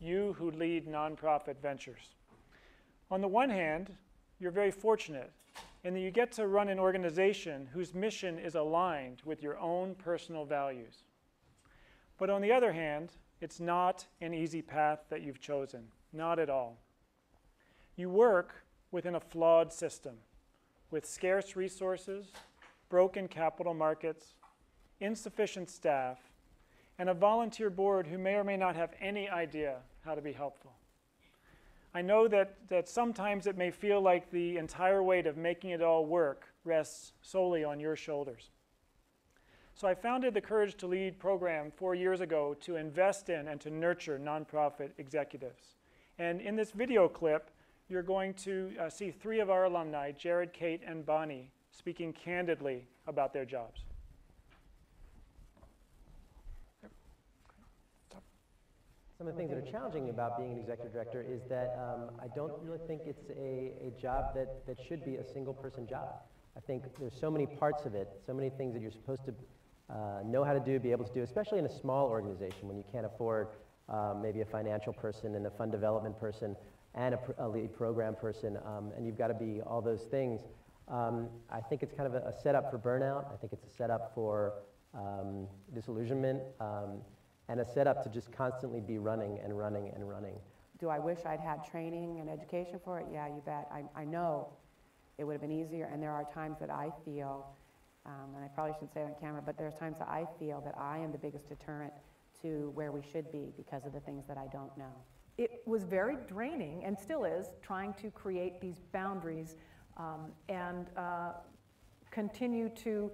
you who lead nonprofit ventures. On the one hand, you're very fortunate in that you get to run an organization whose mission is aligned with your own personal values. But on the other hand, it's not an easy path that you've chosen, not at all. You work within a flawed system with scarce resources, broken capital markets, insufficient staff, and a volunteer board who may or may not have any idea how to be helpful. I know that sometimes it may feel like the entire weight of making it all work rests solely on your shoulders. So I founded the Courage to Lead program 4 years ago to invest in and to nurture nonprofit executives. And in this video clip, you're going to see 3 of our alumni, Jared, Kate, and Bonnie, speaking candidly about their jobs. Some of the things that are challenging about being an executive director is that I don't really think it's a job that should be a single person job. I think there's so many parts of it, so many things that you're supposed to know how to do, be able to do, especially in a small organization when you can't afford maybe a financial person and a fund development person and a lead program person, and you've got to be all those things. I think it's kind of a setup for burnout. I think it's a setup for disillusionment. And a setup to just constantly be running and running and running. Do I wish I'd had training and education for it? Yeah, you bet. I know it would have been easier, and there are times that I feel, and I probably shouldn't say it on camera, but there's times that I feel that I am the biggest deterrent to where we should be because of the things that I don't know. It was very draining, and still is, trying to create these boundaries and continue to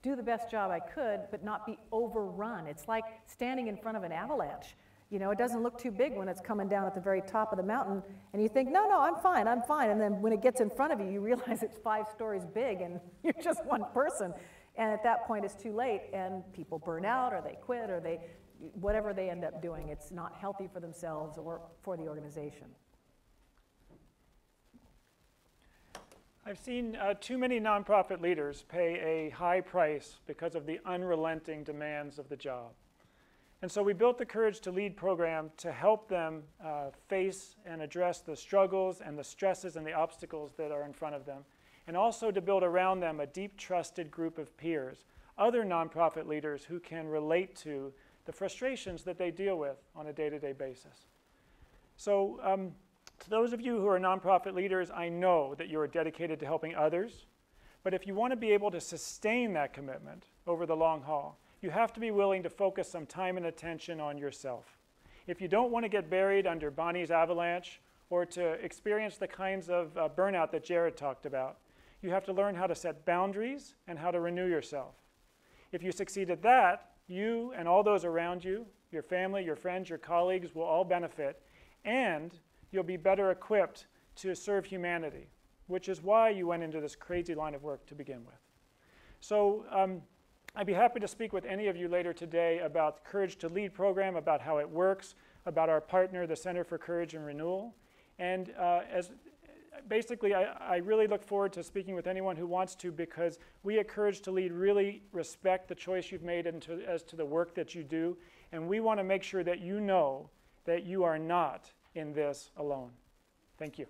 do the best job I could, but not be overrun. It's like standing in front of an avalanche. You know, it doesn't look too big when it's coming down at the very top of the mountain, and you think, no, I'm fine. And then when it gets in front of you, you realize it's 5 stories big, and you're just one person. And at that point, it's too late, and people burn out, or they quit, or whatever they end up doing. It's not healthy for themselves or for the organization. I've seen too many nonprofit leaders pay a high price because of the unrelenting demands of the job. And so we built the Courage to Lead program to help them face and address the struggles and the stresses and the obstacles that are in front of them, and also to build around them a deep, trusted group of peers, other nonprofit leaders who can relate to the frustrations that they deal with on a day-to-day basis. So to those of you who are nonprofit leaders, I know that you are dedicated to helping others, but if you want to be able to sustain that commitment over the long haul, you have to be willing to focus some time and attention on yourself. If you don't want to get buried under Bonnie's avalanche or to experience the kinds of burnout that Jared talked about, you have to learn how to set boundaries and how to renew yourself. If you succeed at that, you and all those around you, your family, your friends, your colleagues will all benefit, and you'll be better equipped to serve humanity, which is why you went into this crazy line of work to begin with. So I'd be happy to speak with any of you later today about the Courage to Lead program, about how it works, about our partner, the Center for Courage and Renewal. And basically, I really look forward to speaking with anyone who wants to, because we at Courage to Lead really respect the choice you've made as to the work that you do. And we want to make sure that you know that you are not in this alone. Thank you.